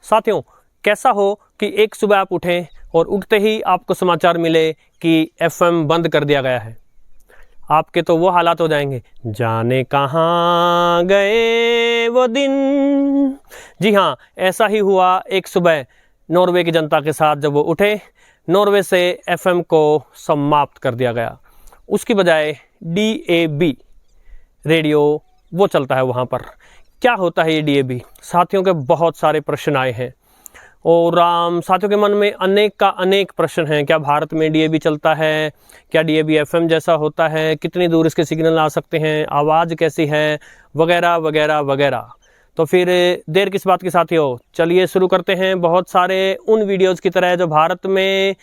साथियों, कैसा हो कि एक सुबह आप उठें और उठते ही आपको समाचार मिले कि एफएम बंद कर दिया गया है। आपके तो वो हालात हो जाएंगे, जाने कहाँ गए वो दिन। जी हाँ, ऐसा ही हुआ एक सुबह नॉर्वे की जनता के साथ जब वो उठे। नॉर्वे से एफएम को समाप्त कर दिया गया, उसकी बजाय डीएबी रेडियो वो चलता है वहाँ पर। क्या होता है ये डीएबी? साथियों के बहुत सारे प्रश्न आए हैं और साथियों के मन में अनेक प्रश्न हैं। क्या भारत में डीएबी चलता है? क्या डीएबी एफएम जैसा होता है? कितनी दूर इसके सिग्नल आ सकते हैं? आवाज़ कैसी है? वगैरह वगैरह वगैरह। तो फिर देर किस बात की साथियों, चलिए शुरू करते हैं। बहुत सारे उन वीडियोज़ की तरह जो भारत में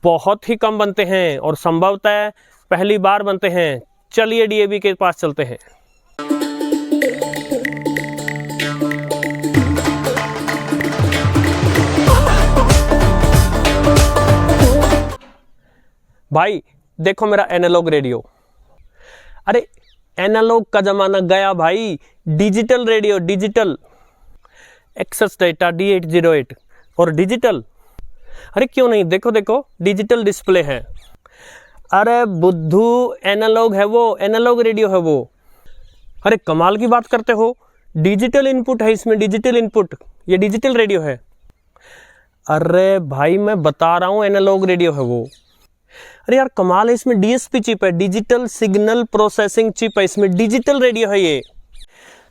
बहुत ही कम बनते हैं और संभवतः पहली बार बनते हैं। चलिए डीएबी के पास चलते हैं। भाई देखो मेरा एनालॉग रेडियो। अरे एनालॉग का जमाना गया भाई, digital radio, digital access data D808 और डिजिटल। अरे क्यों नहीं, देखो देखो डिजिटल डिस्प्ले है। अरे बुद्धू, एनालॉग है वो, एनालॉग रेडियो है वो। अरे कमाल की बात करते हो, डिजिटल इनपुट है इसमें, डिजिटल इनपुट, ये डिजिटल रेडियो है। अरे भाई मैं बता रहा हूँ एनालॉग रेडियो है वो। अरे यार कमाल है, इसमें डीएसपी चिप है, डिजिटल सिग्नल प्रोसेसिंग चिप है, इसमें डिजिटल रेडियो है ये।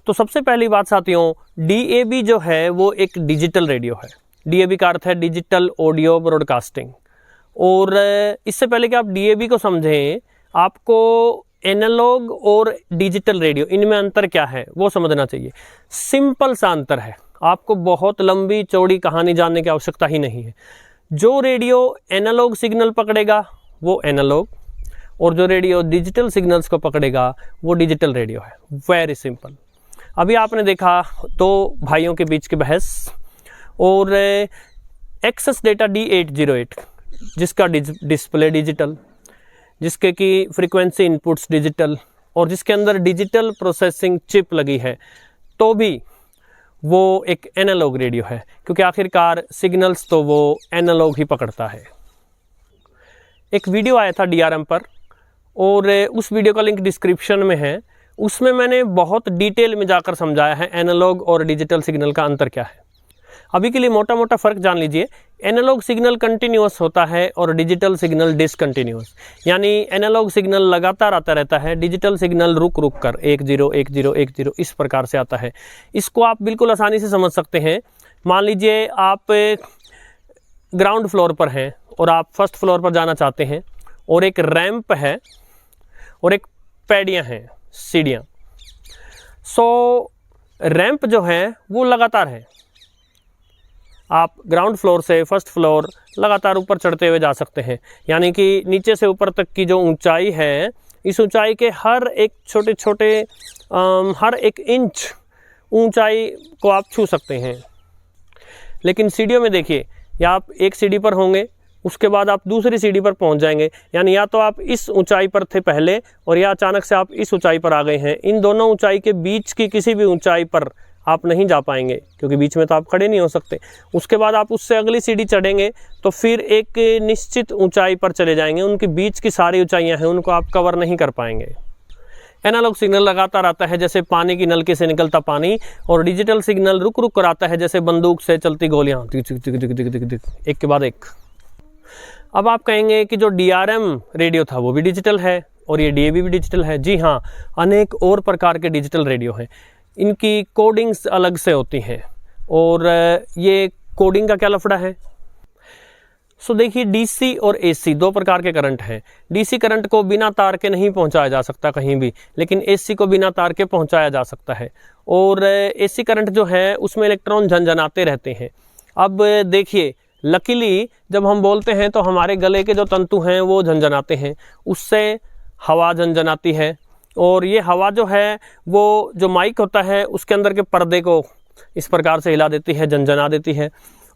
तो सबसे पहली बात साथियों, डीएबी जो है वो एक डिजिटल रेडियो है। डीएबी का अर्थ है डिजिटल ऑडियो ब्रॉडकास्टिंग। और इससे पहले कि आप डीएबी को समझें, आपको एनालॉग और डिजिटल रेडियो इनमें अंतर क्या है वो समझना चाहिए। सिंपल सा अंतर है, आपको बहुत लंबी चौड़ी कहानी जानने की आवश्यकता ही नहीं है। जो रेडियो एनालॉग सिग्नल पकड़ेगा वो एनालॉग, और जो रेडियो डिजिटल सिग्नल्स को पकड़ेगा वो डिजिटल रेडियो है। Very simple. अभी आपने देखा दो भाइयों के बीच की बहस, और एक्सेस डेटा D808 जिसका डिस्प्ले डिजिटल, जिसके की फ्रीक्वेंसी इनपुट्स डिजिटल, और जिसके अंदर डिजिटल प्रोसेसिंग चिप लगी है, तो भी वो एक एनालॉग रेडियो है, क्योंकि आखिरकार सिग्नल्स तो वो एनालॉग ही पकड़ता है। एक वीडियो आया था DRM पर, और उस वीडियो का लिंक डिस्क्रिप्शन में है। उसमें मैंने बहुत डिटेल में जाकर समझाया है एनालॉग और डिजिटल सिग्नल का अंतर क्या है। अभी के लिए मोटा मोटा फ़र्क जान लीजिए। एनालॉग सिग्नल कंटिन्यूअस होता है और डिजिटल सिग्नल डिसकंटिन्यूअस, यानी एनालॉग सिग्नल लगातार आता रहता है, डिजिटल सिग्नल रुक रुक कर 1 0 1 0 1 0 इस प्रकार से आता है। इसको आप बिल्कुल आसानी से समझ सकते हैं। मान लीजिए आप ग्राउंड फ्लोर पर हैं और आप फर्स्ट फ्लोर पर जाना चाहते हैं, और एक रैंप है और एक पैडियाँ हैं, सीढ़ियाँ। सो रैंप जो है वो लगातार है, आप ग्राउंड फ्लोर से फर्स्ट फ्लोर लगातार ऊपर चढ़ते हुए जा सकते हैं। यानी कि नीचे से ऊपर तक की जो ऊंचाई है, इस ऊंचाई के हर एक छोटे छोटे हर एक इंच ऊंचाई को आप छू सकते हैं। लेकिन सीढ़ियों में देखिए, या आप एक सीढ़ी पर होंगे, उसके बाद आप दूसरी सीढ़ी पर पहुंच जाएंगे, यानी या तो आप इस ऊंचाई पर थे पहले, और या अचानक से आप इस ऊंचाई पर आ गए हैं। इन दोनों ऊंचाई के बीच की किसी भी ऊंचाई पर आप नहीं जा पाएंगे, क्योंकि बीच में तो आप खड़े नहीं हो सकते। उसके बाद आप उससे अगली सीढ़ी चढ़ेंगे तो फिर एक निश्चित ऊंचाई पर चले जाएंगे। उनके बीच की सारी ऊंचाइयां हैं, उनको आप कवर नहीं कर पाएंगे। एनालॉग सिग्नल लगातार आता है जैसे पानी की नलके से निकलता पानी, और डिजिटल सिग्नल रुक रुक कर आता है जैसे बंदूक से चलती गोलियां, एक के बाद एक। अब आप कहेंगे कि जो DRM रेडियो था वो भी डिजिटल है और ये DAB भी डिजिटल है। जी हाँ, अनेक और प्रकार के डिजिटल रेडियो हैं। इनकी कोडिंग्स अलग से होती हैं, और ये कोडिंग का क्या लफड़ा है। सो देखिए, DC और AC दो प्रकार के करंट हैं। DC करंट को बिना तार के नहीं पहुंचाया जा सकता कहीं भी, लेकिन AC को बिना तार के पहुंचाया जा सकता है। और AC करंट जो है उसमें इलेक्ट्रॉन झनझनाते रहते हैं। अब देखिए, लकीली जब हम बोलते हैं तो हमारे गले के जो तंतु हैं वो झनझनाते हैं, उससे हवा झनझनाती है, और ये हवा जो है वो जो माइक होता है उसके अंदर के पर्दे को इस प्रकार से हिला देती है, झनझना देती है।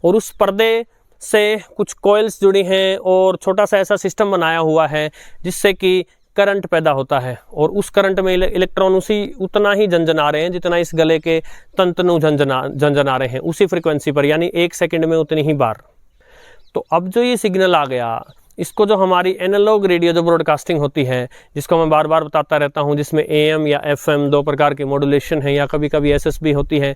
और उस पर्दे से कुछ कॉइल्स जुड़ी हैं और छोटा सा ऐसा सिस्टम बनाया हुआ है जिससे कि करंट पैदा होता है और उस करंट में इलेक्ट्रॉन उतना ही झंझना रहे हैं जितना इस गले के तंतु झंझना रहे हैं, उसी फ्रिक्वेंसी पर, यानी 1 सेकंड में उतनी ही बार। तो अब जो ये सिग्नल आ गया, इसको जो हमारी एनालॉग रेडियो जो ब्रॉडकास्टिंग होती है, जिसको मैं बार बार बताता रहता हूँ, जिसमें AM या FM 2 प्रकार की मॉड्यूलेशन है, या कभी कभी SS भी होती है,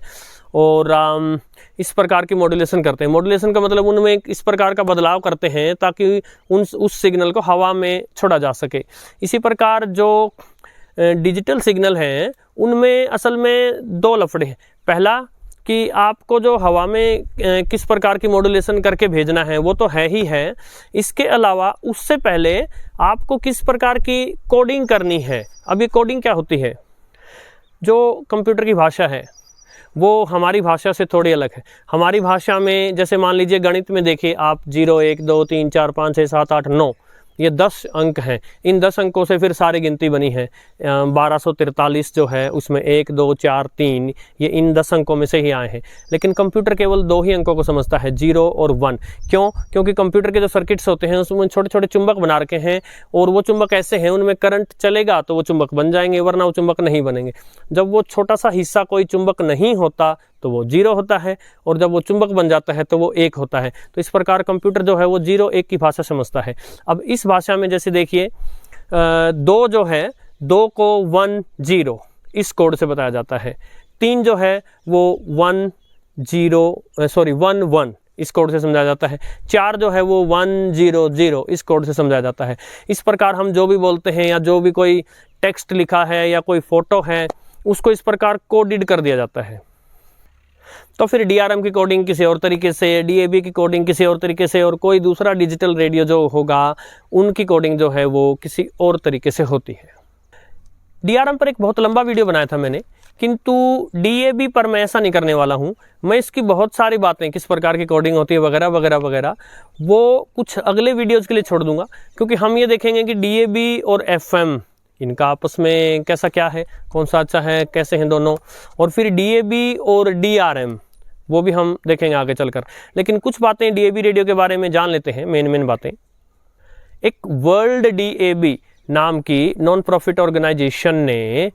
और इस प्रकार की मॉड्यूलेशन करते हैं। मॉड्यूलेशन का मतलब उनमें इस प्रकार का बदलाव करते हैं ताकि उस सिग्नल को हवा में छोड़ा जा सके। इसी प्रकार जो डिजिटल सिग्नल हैं उनमें असल में 2 लफड़े हैं। पहला कि आपको जो हवा में किस प्रकार की मॉड्यूलेशन करके भेजना है वो तो है ही है, इसके अलावा उससे पहले आपको किस प्रकार की कोडिंग करनी है। अब ये कोडिंग क्या होती है? जो कंप्यूटर की भाषा है वो हमारी भाषा से थोड़ी अलग है। हमारी भाषा में जैसे मान लीजिए गणित में देखिए आप 0 1 2 3 4 5 6 7 8 9 ये 10 अंक हैं। इन 10 अंकों से फिर सारी गिनती बनी है। 1243 जो है उसमें 1 2 4 3 ये इन 10 अंकों में से ही आए हैं। लेकिन कंप्यूटर केवल 2 ही अंकों को समझता है, 0 और 1। क्यों? क्योंकि कंप्यूटर के जो सर्किट्स होते हैं उसमें छोटे छोटे चुंबक बना रखे हैं, और वो चुंबक ऐसे हैं उनमें करंट चलेगा तो वो चुंबक बन जाएंगे, वरना वो चुंबक नहीं बनेंगे। जब वो छोटा सा हिस्सा कोई चुंबक नहीं होता तो वो 0 होता है, और जब वो चुंबक बन जाता है तो वो 1 होता है। तो इस प्रकार कंप्यूटर जो है वो 0 1 की भाषा समझता है। अब इस भाषा में जैसे देखिए 2 जो है 2 को 1 0 इस कोड से बताया जाता है। 3 जो है वो 1 1 इस कोड से समझाया जाता है। 4 जो है वो 1 0 0 इस कोड से समझाया जाता है। इस प्रकार हम जो भी बोलते हैं या जो भी कोई टेक्स्ट लिखा है या कोई फोटो है उसको इस प्रकार कोडेड कर दिया जाता है। तो फिर DRM की कोडिंग किसी और तरीके से, DAB की कोडिंग किसी और तरीके से, और कोई दूसरा डिजिटल रेडियो जो होगा उनकी कोडिंग जो है वो किसी और तरीके से होती है। DRM पर एक बहुत लंबा वीडियो बनाया था मैंने, किंतु DAB पर मैं ऐसा नहीं करने वाला हूँ। मैं इसकी बहुत सारी बातें किस प्रकार की कोडिंग होती है वगैरह वगैरह वगैरह वो कुछ अगले वीडियोज़ के लिए छोड़ दूंगा, क्योंकि हम ये देखेंगे कि DAB और FM इनका आपस में कैसा क्या है, कौन सा अच्छा है, कैसे हैं दोनों, और फिर DAB और DRM वो भी हम देखेंगे आगे चलकर। लेकिन कुछ बातें DAB रेडियो के बारे में जान लेते हैं, मेन बातें। एक वर्ल्ड DAB नाम की नॉन प्रॉफिट ऑर्गेनाइजेशन ने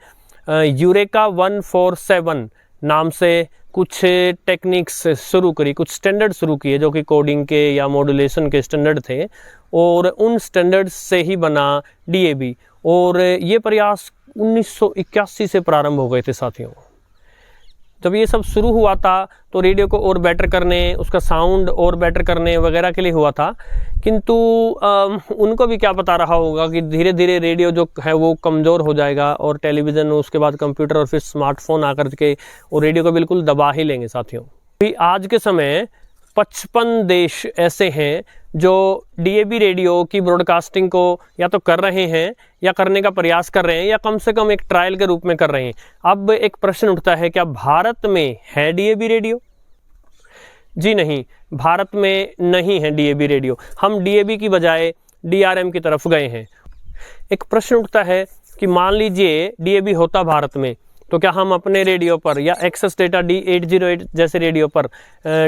यूरेका 147 नाम से कुछ टेक्निक्स शुरू करी, कुछ स्टैंडर्ड शुरू किए जो कि कोडिंग के या मॉड्यूलेशन के स्टैंडर्ड थे, और उन स्टैंडर्ड्स से ही बना DAB। और ये प्रयास 1981 से प्रारंभ हो गए थे साथियों। जब ये सब शुरू हुआ था तो रेडियो को और बेटर करने, उसका साउंड और बेटर करने वगैरह के लिए हुआ था, किंतु उनको भी क्या पता रहा होगा कि धीरे धीरे रेडियो जो है वो कमज़ोर हो जाएगा, और टेलीविज़न, उसके बाद कंप्यूटर, और फिर स्मार्टफोन आकर के और रेडियो को बिल्कुल दबा ही लेंगे साथियों। अभी आज के समय 55 देश ऐसे हैं जो DAB रेडियो की ब्रॉडकास्टिंग को या तो कर रहे हैं या करने का प्रयास कर रहे हैं, या कम से कम एक ट्रायल के रूप में कर रहे हैं। अब एक प्रश्न उठता है, क्या भारत में है DAB रेडियो? जी नहीं, भारत में नहीं है DAB रेडियो। हम DAB की बजाय DRM की तरफ गए हैं। एक प्रश्न उठता है कि मान लीजिए DAB होता भारत में, तो क्या हम अपने रेडियो पर या एक्सेस डेटा D808 जैसे रेडियो पर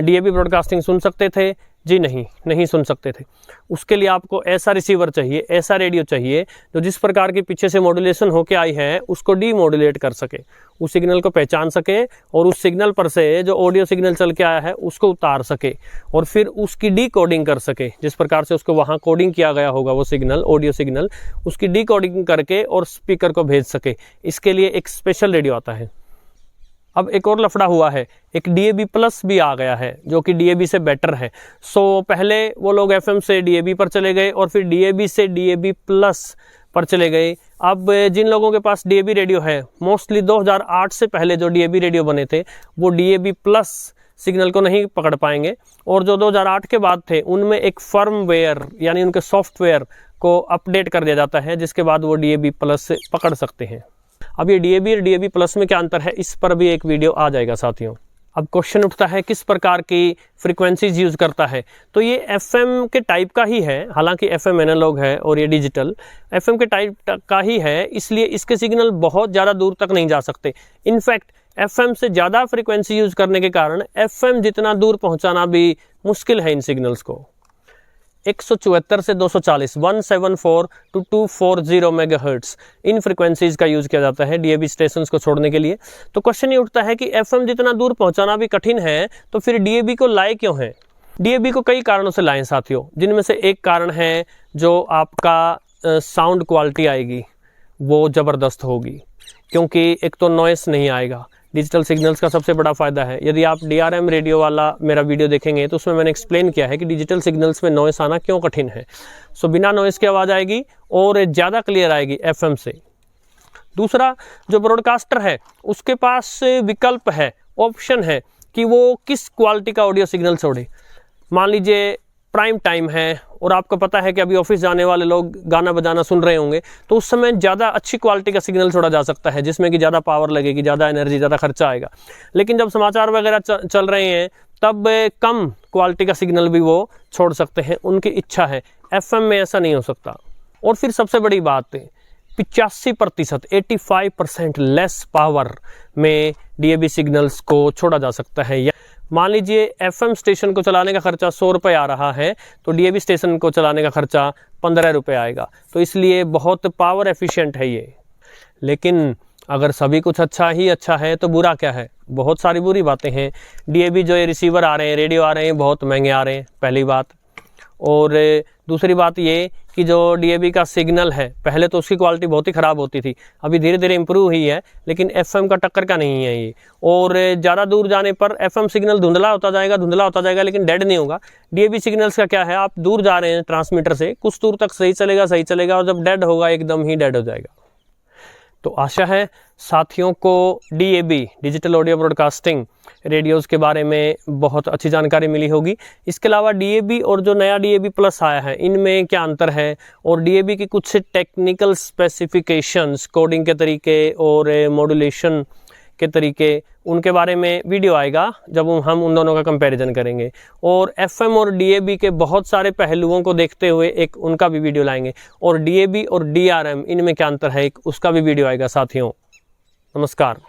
DAB ब्रॉडकास्टिंग सुन सकते थे? जी नहीं सुन सकते थे। उसके लिए आपको ऐसा रिसीवर चाहिए, ऐसा रेडियो चाहिए जो जिस प्रकार की पीछे से मॉड्यूलेशन होके आई है उसको डीमॉड्यूलेट कर सके, उस सिग्नल को पहचान सके, और उस सिग्नल पर से जो ऑडियो सिग्नल चल के आया है उसको उतार सके, और फिर उसकी डीकोडिंग कर सके। जिस प्रकार से उसको वहाँ कोडिंग किया गया होगा वो सिग्नल, ऑडियो सिग्नल, उसकी डीकोडिंग करके और स्पीकर को भेज सके। इसके लिए एक स्पेशल रेडियो आता है। अब एक और लफड़ा हुआ है, एक DAB प्लस भी आ गया है जो कि DAB से बेटर है। पहले वो लोग FM से DAB पर चले गए और फिर DAB से DAB प्लस पर चले गए। अब जिन लोगों के पास DAB रेडियो है, मोस्टली 2008 से पहले जो DAB रेडियो बने थे वो DAB प्लस सिग्नल को नहीं पकड़ पाएंगे, और जो 2008 के बाद थे उनमें एक फर्मवेयर यानी उनके सॉफ्टवेयर को अपडेट कर दिया जाता है, जिसके बाद वो DAB प्लस से पकड़ सकते हैं। अब ये DAB और DAB प्लस में क्या अंतर है, इस पर भी एक वीडियो आ जाएगा साथियों। अब क्वेश्चन उठता है किस प्रकार की फ्रीक्वेंसीज यूज़ करता है, तो ये FM के टाइप का ही है। हालांकि FM एनालॉग है और ये डिजिटल FM के टाइप का ही है, इसलिए इसके सिग्नल बहुत ज़्यादा दूर तक नहीं जा सकते। इनफैक्ट FM से ज़्यादा फ्रीक्वेंसी यूज़ करने के कारण FM जितना दूर पहुँचाना भी मुश्किल है इन सिग्नल्स को। 174 से 240 174 to 240 मेगाहर्ट्ज इन फ्रिक्वेंसीज का यूज किया जाता है डीएबी स्टेशंस को छोड़ने के लिए। तो क्वेश्चन ये उठता है कि एफएम जितना दूर पहुंचाना भी कठिन है तो फिर डीएबी को लाए क्यों है। डीएबी को कई कारणों से लाएं साथियों, जिनमें से एक कारण है जो आपका साउंड क्वालिटी आएगी वो ज़बरदस्त होगी, क्योंकि एक तो नॉइस नहीं आएगा। डिजिटल सिग्नल्स का सबसे बड़ा फ़ायदा है, यदि आप डीआरएम रेडियो वाला मेरा वीडियो देखेंगे तो उसमें मैंने एक्सप्लेन किया है कि डिजिटल सिग्नल्स में नॉइस आना क्यों कठिन है। सो बिना नॉइस की आवाज़ आएगी और ज़्यादा क्लियर आएगी एफएम से। दूसरा, जो ब्रॉडकास्टर है उसके पास विकल्प है, ऑप्शन है कि वो किस क्वालिटी का ऑडियो सिग्नल छोड़े। मान लीजिए प्राइम टाइम है और आपको पता है कि अभी ऑफिस जाने वाले लोग गाना बजाना सुन रहे होंगे, तो उस समय ज़्यादा अच्छी क्वालिटी का सिग्नल छोड़ा जा सकता है जिसमें कि ज़्यादा पावर लगेगी, ज़्यादा एनर्जी, ज़्यादा खर्चा आएगा। लेकिन जब समाचार वगैरह चल रहे हैं तब कम क्वालिटी का सिग्नल भी वो छोड़ सकते हैं, उनकी इच्छा है। एफएम में ऐसा नहीं हो सकता। और फिर सबसे बड़ी बात, 85% 85% लेस पावर में डीएबी सिग्नल्स को छोड़ा जा सकता है। मान लीजिए एफएम स्टेशन को चलाने का खर्चा 100 रुपये आ रहा है तो डीएबी स्टेशन को चलाने का खर्चा 15 रुपये आएगा। तो इसलिए बहुत पावर एफिशिएंट है ये। लेकिन अगर सभी कुछ अच्छा ही अच्छा है तो बुरा क्या है? बहुत सारी बुरी बातें हैं। डीएबी जो ये रिसीवर आ रहे हैं, रेडियो आ रहे हैं, बहुत महंगे आ रहे हैं, पहली बात। और दूसरी बात ये कि जो डीएबी का सिग्नल है, पहले तो उसकी क्वालिटी बहुत ही ख़राब होती थी, अभी धीरे धीरे इम्प्रूव हुई है, लेकिन एफएम का टक्कर का नहीं है ये। और ज़्यादा दूर जाने पर एफएम सिग्नल धुंधला होता जाएगा, लेकिन डेड नहीं होगा। डीएबी सिग्नल्स का क्या है, आप दूर जा रहे हैं ट्रांसमीटर से, कुछ दूर तक सही चलेगा और जब डेड होगा एकदम ही डेड हो जाएगा। तो आशा है साथियों को DAB, digital audio broadcasting radios के बारे में बहुत अच्छी जानकारी मिली होगी। इसके अलावा डीएबी और जो नया डीएबी प्लस आया है, इनमें क्या अंतर है और डीएबी की कुछ टेक्निकल स्पेसिफिकेशंस, कोडिंग के तरीके और मॉड्यूलेशन के तरीके, उनके बारे में वीडियो आएगा जब हम उन दोनों का कंपैरिजन करेंगे। और एफएम और डीएबी के बहुत सारे पहलुओं को देखते हुए एक उनका भी वीडियो लाएंगे। और डीएबी और डीआरएम, इनमें क्या अंतर है, एक उसका भी वीडियो आएगा साथियों। नमस्कार।